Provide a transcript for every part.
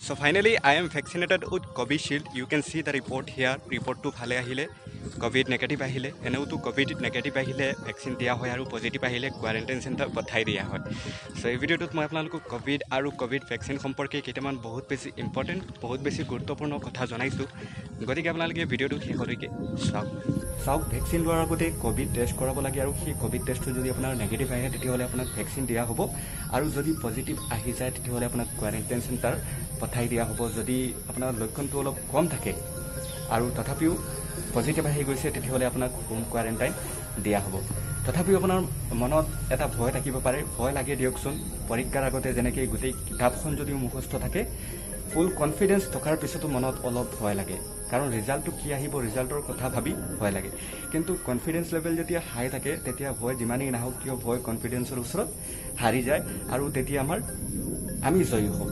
So finally, I am vaccinated with Covishield. You can see the report here. Report to ভালে আহিলে Covid negative আহিলে এনেওতো Covid negative আহিলে vaccine দিয়া হয় আৰু পজিটিভ আহিলে কোৱাৰেণ্টাইন চেণ্টাৰ পঠাই দিয়া হয় সো এই ভিডিঅ'টোত মই আপোনালোকক কোভিড আৰু কোভিড ভ্যাকসিন সম্পৰ্কে কেইটামান বহুত বেছি ইম্পৰ্টেণ্ট বহুত বেছি গুৰুত্বপূৰ্ণ কথা জনাইছোঁ গতিকে আপোনালোকে ভিডিঅ'টো শেষলৈকে চাওক ভ্যাকসিন লোৱাৰ আগতে কোভিড টেষ্ট কৰাব লাগে আৰু সেই কোভিড টেষ্টটো যদি আপোনাৰ নেগেটিভ আহে তেতিয়াহ'লে আপোনাক ভ্যাকসিন দিয়া হ'ব আৰু যদি পজিটিভ আহি যায় তেতিয়াহ'লে আপোনাক কোৱাৰেণ্টাইন চেণ্টাৰ পঠাই দিয়া হ'ব যদি আপোনাৰ লক্ষণটো অলপ কম থাকে আৰু তথাপিও পজিটিভ আহি গৈছে তেতিয়াহ'লে আপোনাক হোম কোৱাৰেণ্টাইন দিয়া হ'ব তথাপিও আপোনাৰ মনত এটা ভয় থাকিব পাৰে ভয় লাগে দিয়কচোন পৰীক্ষাৰ আগতে যেনেকৈ গোটেই কিতাপখন যদি মুখস্থ থাকে ফুল কনফিডেন্স থকাৰ পিছতো মনত অলপ ভয় লাগে কাৰণ ৰিজাল্টটো কি আহিব ৰিজাল্টৰ কথা ভাবি ভয় লাগে কিন্তু কনফিডেন্স লেভেল যেতিয়া হাই থাকে তেতিয়া ভয় যিমানেই নাহক কিয় ভয় কনফিডেন্সৰ ওচৰত হাৰি যায় আৰু তেতিয়া আমি জয়ী হ'ম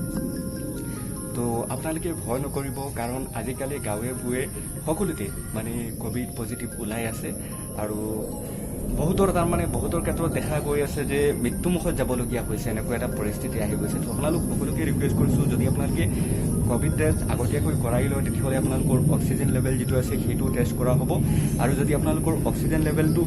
তো আপোনালোকে ভয় নকৰিব কাৰণ আজিকালি গাঁৱে ভূঞে সকলোতে মানে কোভিড পজিটিভ ওলাই আছে আৰু বহুতৰ ক্ষেত্ৰত দেখা গৈ আছে যে মৃত্যুমুখত যাবলগীয়া হৈছে এনেকুৱা এটা পৰিস্থিতি আহি গৈছে তো আপোনালোক সকলোকে ৰিকুৱেষ্ট কৰিছোঁ যদি আপোনালোকে কোভিড টেষ্ট আগতীয়াকৈ কৰাই লয় তেতিয়াহ'লে আপোনালোকৰ অক্সিজেন লেভেল যিটো আছে সেইটো টেষ্ট কৰা হ'ব আৰু যদি আপোনালোকৰ অক্সিজেন লেভেলটো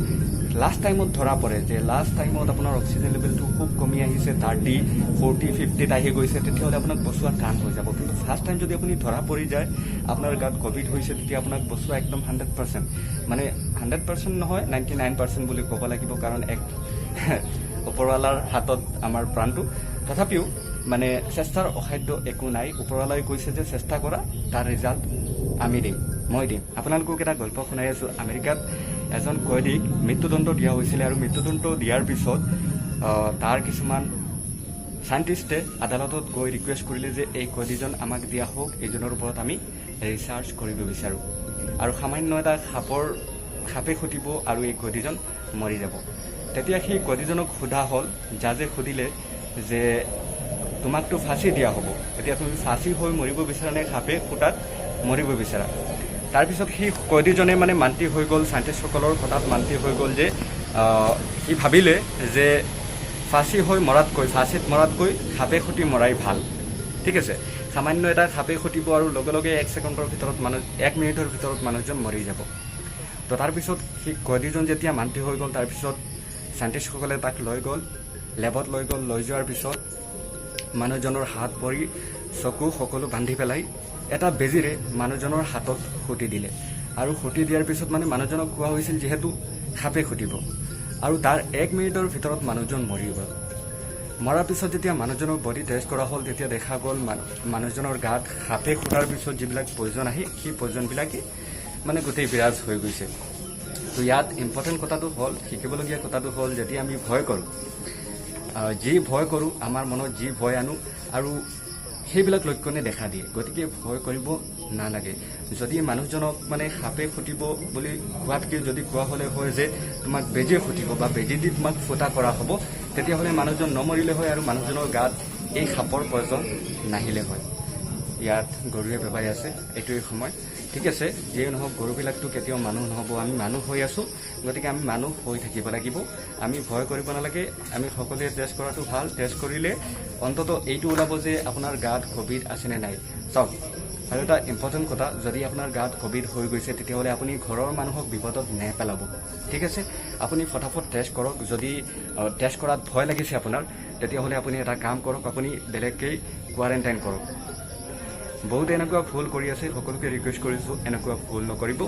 লাষ্ট টাইমত ধৰা পৰে যে লাষ্ট টাইমত আপোনাৰ অক্সিজেন লেভেলটো খুব কমি আহিছে 30, 40, 50ত আহি গৈছে তেতিয়াহ'লে আপোনাক বচোৱা টান হৈ যাব কিন্তু ফাৰ্ষ্ট টাইম যদি আপুনি ধৰা পৰি যায় আপোনাৰ গাত কোভিড হৈছে তেতিয়া আপোনাক বচোৱা একদম 100% মানে 100% নহয় 99% বুলি ক'ব লাগিব কাৰণ এক ওপৰৱালাৰ হাতত আমাৰ প্ৰাণটো তথাপিও মানে চেষ্টাৰ অসাধ্য একো নাই ওপৰৱালাই কৈছে যে চেষ্টা কৰা তাৰ ৰিজাল্ট মই দিম আপোনালোকক এটা গল্প শুনাই আছোঁ আমেৰিকাত এজন কয়দীক মৃত্যুদণ্ড দিয়া হৈছিলে আৰু মৃত্যুদণ্ড দিয়াৰ পিছত তাৰ কিছুমান সাইণ্টিষ্টে আদালতত গৈ ৰিকুৱেষ্ট কৰিলে যে এই কয়দীজন আমাক দিয়া হওক এইজনৰ ওপৰত আমি ৰিচাৰ্চ কৰিব বিচাৰোঁ আৰু সামান্য এটা সাপে খুটিব আৰু এই কয়দীজন মৰি যাব তেতিয়া সেই কয়দীজনক সোধা হ'ল জাজে সুধিলে যে তোমাকতো ফাঁচি দিয়া হ'ব এতিয়া তুমি ফাঁচি হৈ মৰিব বিচাৰা নে সাপে খুটাত মৰিব বিচাৰা তাৰপিছত সেই কয়দীজনে মানে মান্তি হৈ গ'ল চাইণ্টিষ্টসকলৰ কথাত মান্তি হৈ গ'ল যে সি ভাবিলে যে ফাঁচিত মৰাতকৈ সাপে খুটি মৰাই ভাল ঠিক আছে সামান্য এটা সাপে খুটিব আৰু লগে লগে 1 ছেকেণ্ডৰ ভিতৰত 1 মিনিটৰ ভিতৰত মানুহজন মৰি যাব তো তাৰপিছত সেই কয়দীজন যেতিয়া মান্তি হৈ গ'ল তাৰপিছত চাইণ্টিষ্টসকলে তাক লৈ গ'ল লেবত লৈ যোৱাৰ পিছত মানুহজনৰ হাত ভৰি চকু সকলো বান্ধি পেলাই এটা বেজিৰে মানুহজনৰ হাতত খুটি দিলে আৰু খুটি দিয়াৰ পিছত মানে মানুহজনক কোৱা হৈছিল যিহেতু সাপে খুটিব আৰু তাৰ 1 মিনিটৰ ভিতৰত মানুহজন মৰি গ'ল মৰাৰ পিছত যেতিয়া মানুহজনৰ বডি টেষ্ট কৰা হ'ল তেতিয়া দেখা গ'ল মানুহজনৰ গাত সাপে খুটাৰ পিছত যিবিলাক পয়জন আহে সেই পয়জনবিলাকে মানে গোটেই বিৰাজ হৈ গৈছে তো ইয়াত ইম্পৰ্টেণ্ট কথাটো হ'ল শিকিবলগীয়া কথাটো হ'ল যদি আমি ভয় কৰোঁ আমাৰ মনত যি ভয় আনো আৰু সেইবিলাক লক্ষণে দেখা দিয়ে গতিকে ভয় কৰিব নালাগে যদি মানুহজনক মানে সাপে খুটিব বুলি কোৱাতকৈ যদি কোৱা হ'লে হয় যে তোমাক বেজীয়ে খুটিব বা বেজী দি তোমাক ফুটা কৰা হ'ব তেতিয়াহ'লে মানুহজন নমৰিলে হয় আৰু মানুহজনৰ গাত এই সাপৰ প্ৰয়োজন নাহিলে হয় ইয়াত গৰুৱে বেবাই আছে এইটোৱেই সময় ঠিক আছে যিয়ে নহওক গৰুবিলাকতো কেতিয়াও মানুহ নহ'ব আমি মানুহ হৈ আছোঁ গতিকে আমি মানুহ হৈ থাকিব লাগিব আমি ভয় কৰিব নালাগে আমি সকলোৱে টেষ্ট কৰাটো ভাল টেষ্ট কৰিলে অন্তত এইটো ওলাব যে আপোনাৰ গাত কোভিড আছে নে নাই চাওক আৰু এটা ইম্পৰ্টেণ্ট কথা যদি আপোনাৰ গাত কোভিড হৈ গৈছে তেতিয়াহ'লে আপুনি ঘৰৰ মানুহক বিপদত নেপেলাব ঠিক আছে আপুনি ফটাফট টেষ্ট কৰক যদি টেষ্ট কৰাত ভয় লাগিছে আপোনাৰ তেতিয়াহ'লে আপুনি এটা কাম কৰক আপুনি বেলেগকৈ কোৱাৰেণ্টাইন কৰক বহুতে এনেকুৱা ভুল কৰি আছে সকলোকে ৰিকুৱেষ্ট কৰিছোঁ এনেকুৱা ভুল নকৰিব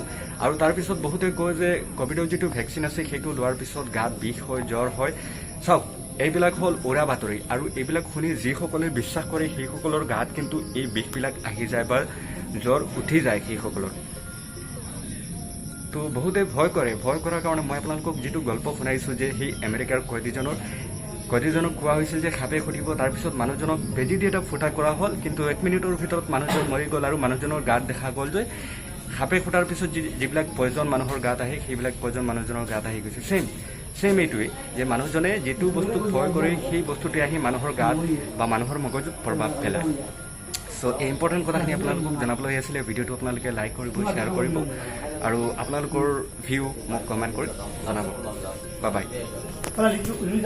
আৰু তাৰপিছত বহুতে কয় যে কোভিডৰ যিটো ভেকচিন আছে সেইটো লোৱাৰ পিছত গাত বিষ হয় জ্বৰ হয় চাওক এইবিলাক হ'ল উৰা বাতৰি আৰু এইবিলাক শুনি যিসকলে বিশ্বাস কৰে সেইসকলৰ গাত কিন্তু এই বিষবিলাক আহি যায় বা জ্বৰ উঠি যায় সেইসকলৰ তো বহুতে ভয় কৰাৰ কাৰণে মই আপোনালোকক যিটো গল্প শুনাইছোঁ যে সেই আমেৰিকাৰ কয়দীজনক কোৱা হৈছিল যে সাপে খুটিব তাৰপিছত মানুহজনক বেজী দি এটা ফুটা কৰা হ'ল কিন্তু 1 মিনিটৰ ভিতৰত মানুহজন মৰি গ'ল আৰু মানুহজনৰ গাত দেখা গ'ল যে সাপে খুটাৰ পিছত যিবিলাক পয়জন মানুহৰ গাত আহে সেইবিলাক পয়জন মানুহজনৰ গাত আহি গৈছে ছেম এইটোৱেই যে মানুহজনে যিটো বস্তুক ভয় কৰে সেই বস্তুটোৱে আহি মানুহৰ গাত বা মানুহৰ মগজুত প্ৰভাৱ পেলায় সো এই ইম্পৰ্টেণ্ট কথাখিনি আপোনালোকক জনাবলৈ আছিলে ভিডিঅ'টো আপোনালোকে লাইক কৰিব শ্বেয়াৰ কৰিব আৰু আপোনালোকৰ ভিউ মোক কমেণ্ট কৰি জনাব বাই